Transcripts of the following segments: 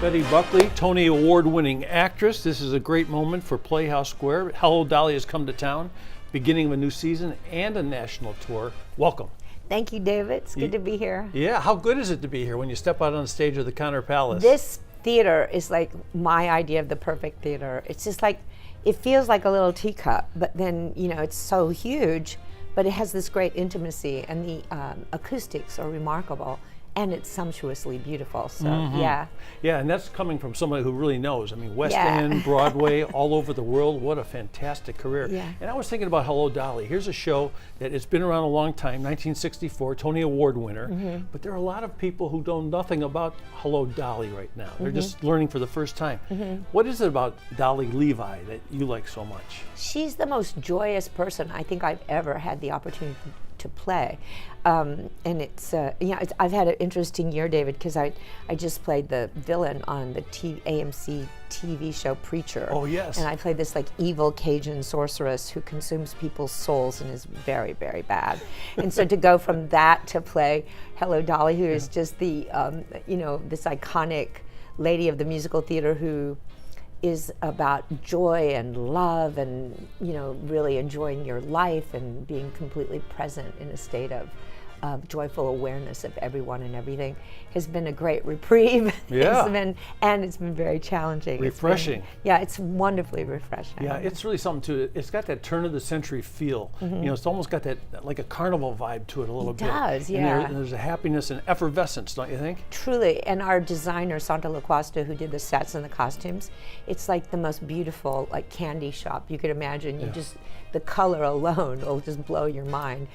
Betty Buckley, Tony Award-winning actress. This is a great moment for Playhouse Square. Hello, Dolly has come to town, beginning of a new season and a national tour. Welcome. Thank you, David. It's good to be here. Yeah, how good is it to be here when you step out on the stage of the Conner Palace? This theater is like my idea of the perfect theater. It's just like, it feels like a little teacup, but then, you know, it's so huge, but it has this great intimacy, and the acoustics are remarkable. And it's sumptuously beautiful, so yeah. Yeah, and that's coming from somebody who really knows. I mean, West End, Broadway, all over the world. What a fantastic career. Yeah. And I was thinking about Hello, Dolly. Here's a show that it's been around a long time, 1964, Tony Award winner. But there are a lot of people who know nothing about Hello, Dolly right now. They're just learning for the first time. What is it about Dolly Levi that you like so much? She's the most joyous person I think I've ever had the opportunity to play. And it's, I've had an interesting year, David, because I just played the villain on the AMC TV show Preacher. Oh, yes. And I played this like evil Cajun sorceress who consumes people's souls and is very, very bad. And so to go from that to play Hello, Dolly, who is just the, this iconic lady of the musical theater who is about joy and love and, really enjoying your life and being completely present in a state of joyful awareness of everyone and everything, has been a great reprieve. Yeah. It's been very challenging. Refreshing. It's wonderfully refreshing. Yeah, it's really something to it. It's got that turn of the century feel. It's almost got that like a carnival vibe to it a little bit. It does, And yeah. there's a happiness and effervescence, don't you think? Truly, and our designer, Santa LaCosta, who did the sets and the costumes, it's like the most beautiful like candy shop you could imagine. You just, the color alone will just blow your mind.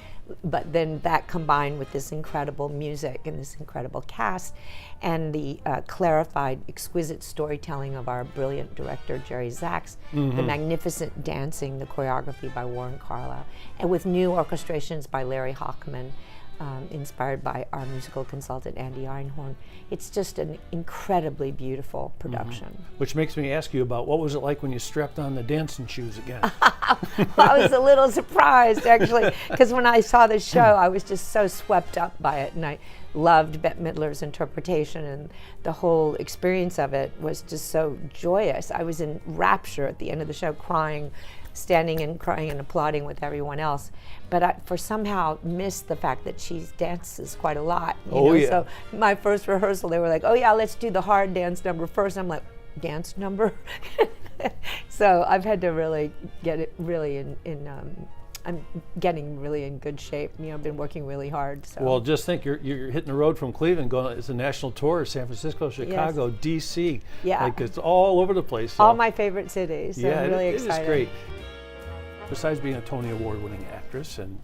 But then that combined with this incredible music and this incredible cast and the clarified, exquisite storytelling of our brilliant director, Jerry Zaks, the magnificent dancing, the choreography by Warren Carlyle, and with new orchestrations by Larry Hochman, inspired by our musical consultant, Andy Einhorn. It's just an incredibly beautiful production. Which makes me ask you about what was it like when you strapped on the dancing shoes again? I was a little surprised, actually, because when I saw the show, I was just so swept up by it, and I loved Bette Midler's interpretation, and the whole experience of it was just so joyous. I was in rapture at the end of the show, crying, standing and crying and applauding with everyone else. But I somehow missed the fact that she dances quite a lot. So my first rehearsal, they were like, "Oh yeah, let's do the hard dance number first." I'm like, "Dance number?" So I've had to really get it really I'm getting really in good shape. I've been working really hard. So. Well, just think, you're hitting the road from Cleveland, going. It's a national tour: San Francisco, Chicago, D.C. Yeah, like it's all over the place. So. All my favorite cities. So I'm really excited. It is great. Besides being a Tony Award-winning actress and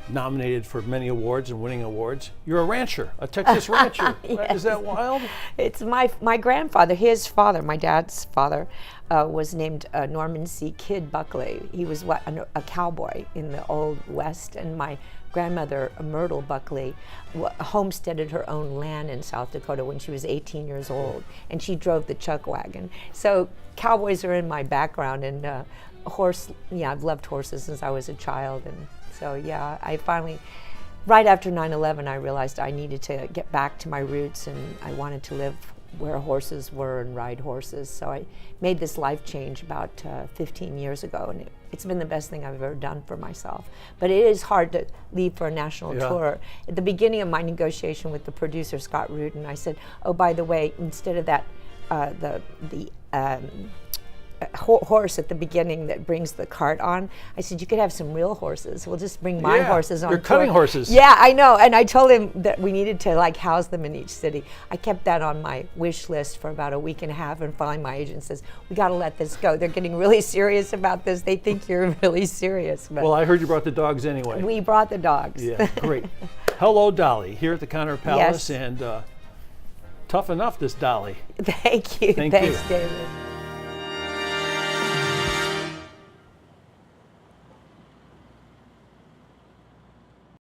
nominated for many awards and winning awards, you're a rancher, a Texas rancher. Yes. Is that wild? It's my grandfather, his father, my dad's father, was named Norman C. Kid Buckley. He was a cowboy in the Old West, and my grandmother, Myrtle Buckley, homesteaded her own land in South Dakota when she was 18 years old, and she drove the chuck wagon. So cowboys are in my background, and I've loved horses since I was a child, and so I finally, right after 9/11, I realized I needed to get back to my roots, and I wanted to live where horses were and ride horses. So I made this life change about 15 years ago, and it's been the best thing I've ever done for myself. But it is hard to leave for a national tour. At the beginning of my negotiation with the producer, Scott Rudin, I said, "Oh, by the way, instead of that, the horse at the beginning that brings the cart on," I said, "You could have some real horses. We'll just bring my horses on." You're cutting horses. Yeah, I know. And I told him that we needed to house them in each city. I kept that on my wish list for about a week and a half, and finally my agent says, "We got to let this go. They're getting really serious about this. They think you're really serious." But well, I heard you brought the dogs anyway. We brought the dogs. Yeah, great. Hello, Dolly, here at the Conner Palace, Yes. and tough enough, this Dolly. Thank you. Thanks, David.